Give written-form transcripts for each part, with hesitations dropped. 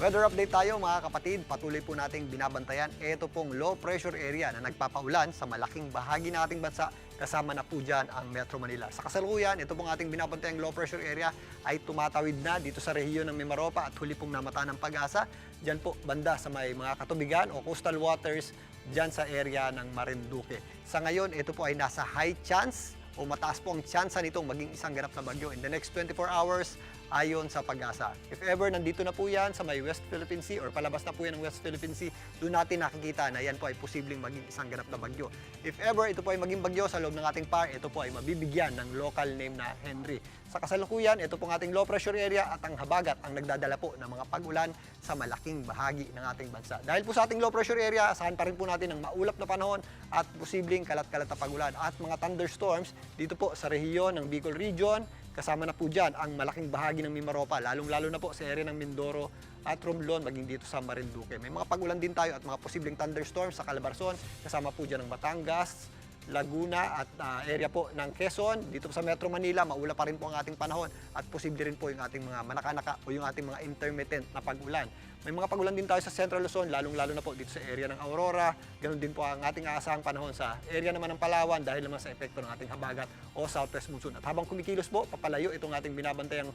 Weather update tayo mga kapatid, patuloy po nating binabantayan ito pong low pressure area na nagpapaulan sa malaking bahagi ng ating bansa, kasama na po dyan ang Metro Manila. Sa kasalukuyan, ito pong ating binabantayang low pressure area ay tumatawid na dito sa rehiyon ng Mimaropa at huli pong namata ng Pag-asa, dyan po banda sa may mga katubigan o coastal waters dyan sa area ng Marinduque. Sa ngayon, ito po ay nasa high chance o mataas po ang tsansa nitong maging isang ganap na bagyo in the next 24 hours ayon sa Pag-asa. If ever nandito na po yan sa may West Philippine Sea or palabas na po yan ng West Philippine Sea, doon natin nakikita na yan po ay posibleng maging isang ganap na bagyo. If ever ito po ay maging bagyo sa loob ng ating PAR, ito po ay mabibigyan ng local name na Henry. Sa kasalukuyan, ito pong ating low pressure area at ang habagat ang nagdadala po ng mga pag-ulan sa malaking bahagi ng ating bansa. Dahil po sa ating low pressure area, asahan pa rin po natin ng maulap na panahon at posibleng kalat-kalat na pag-ulan at mga thunderstorms dito po sa rehiyon ng Bicol Region. Kasama na po dyan ang malaking bahagi ng Mimaropa, lalong-lalo na po sa area ng Mindoro at Romblon, maging dito sa Marinduque. May mga pag-ulan din tayo at mga posibleng thunderstorms sa Calabarzon, kasama po dyan ng Batangas, Laguna at area po ng Quezon. Dito sa Metro Manila, maula pa rin po ang ating panahon at posible rin po yung ating mga manakanaka o yung ating mga intermittent na pag-ulan. May mga pag-ulan din tayo sa Central Luzon, lalong-lalo na po dito sa area ng Aurora. Ganon din po ang ating aasahang panahon sa area naman ng Palawan dahil naman sa epekto ng ating habagat o southwest monsoon. At habang kumikilos po, papalayo itong ating binabantayang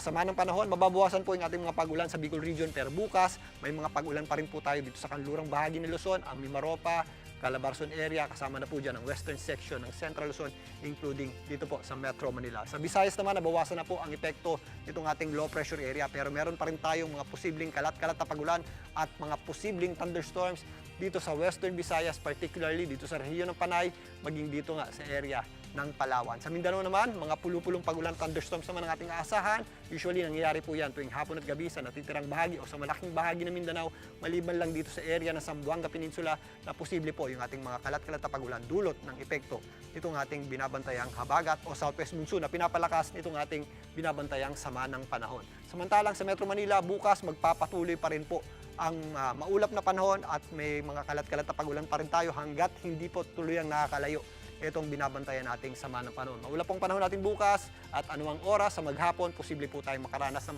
sama ng panahon, mababawasan po yung ating mga pag-ulan sa Bicol Region. Pero bukas, may mga pag-ulan pa rin po tayo dito sa kanlurang bahagi ng Luzon, ang Mimaropa, Calabarzon area, kasama na po dyan ang western section ng Central Luzon, including dito po sa Metro Manila. Sa Visayas naman, nabawasan na po ang epekto nitong ating low pressure area, pero meron pa rin tayong mga posibleng kalat-kalat na pag-ulan at mga posibleng thunderstorms dito sa Western Visayas, particularly dito sa rehiyon ng Panay, maging dito nga sa area ng Palawan. Sa Mindanao naman, mga pulupulong pag-ulan, thunderstorms naman ang ating aasahan. Usually, nangyayari po yan tuwing hapon at gabi sa natitirang bahagi o sa malaking bahagi ng Mindanao, maliban lang dito sa area ng Zamboanga Peninsula na posible po yung ating mga kalat-kalat na pag-ulan dulot ng epekto nitong ating binabantayang habagat o southwest monsoon na pinapalakas nitong ating binabantayang sama ng panahon. Samantalang sa Metro Manila, bukas magpapatuloy pa rin po ang maulap na panahon at may mga kalat-kalat na pag-ulan pa rin tayo hanggat hindi po tuluyang nakakalayo itong binabantayan nating sama ng panahon. Maulap pong panahon natin bukas at anumang oras sa maghapon, posible po tayong makaranas ng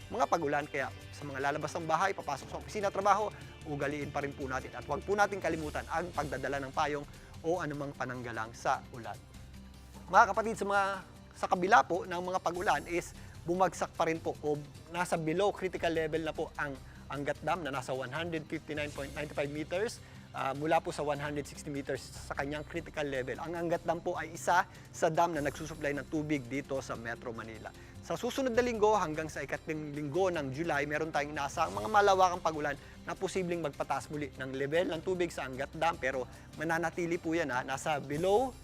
mga pag-ulan. Kaya sa mga lalabas ng bahay, papasok sa opisina, trabaho, ugaliin pa rin po natin. At huwag po natin kalimutan ang pagdadala ng payong o anumang pananggalang sa ulan. Mga kapatid, sa kabila po ng mga pag-ulan is bumagsak pa rin po o nasa below critical level na po ang Angat Dam na nasa 159.95 meters. Mula po sa 160 meters sa kanyang critical level. Ang Angat Dam po ay isa sa dam na nagsusupply ng tubig dito sa Metro Manila. Sa susunod na linggo hanggang sa ikatlong linggo ng July, meron tayong inaasahang mga malawakang pag-ulan na posibleng magpataas muli ng level ng tubig sa Angat Dam, pero mananatili po yan nasa below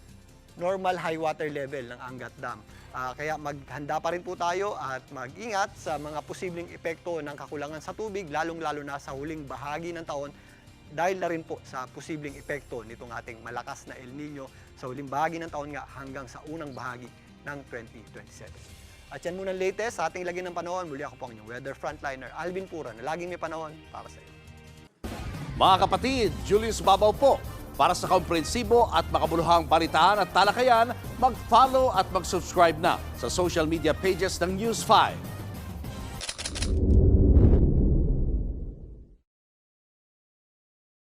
normal high water level ng Angat Dam. Kaya maghanda pa rin po tayo at mag-ingat sa mga posibleng epekto ng kakulangan sa tubig, lalong-lalo na sa huling bahagi ng taon, dahil na rin po sa posibleng epekto nitong ating malakas na El Nino sa huling bahagi ng taon nga hanggang sa unang bahagi ng 2027. At yan muna ang latest sa ating lagyan ng panahon. Muli ako po ang inyong weather frontliner, Alvin Pura, na laging may panahon para sa iyo. Mga kapatid, Julius Babaw po. Para sa komprehensibo at makabuluhang balitaan at talakayan, mag-follow at mag-subscribe na sa social media pages ng News 5.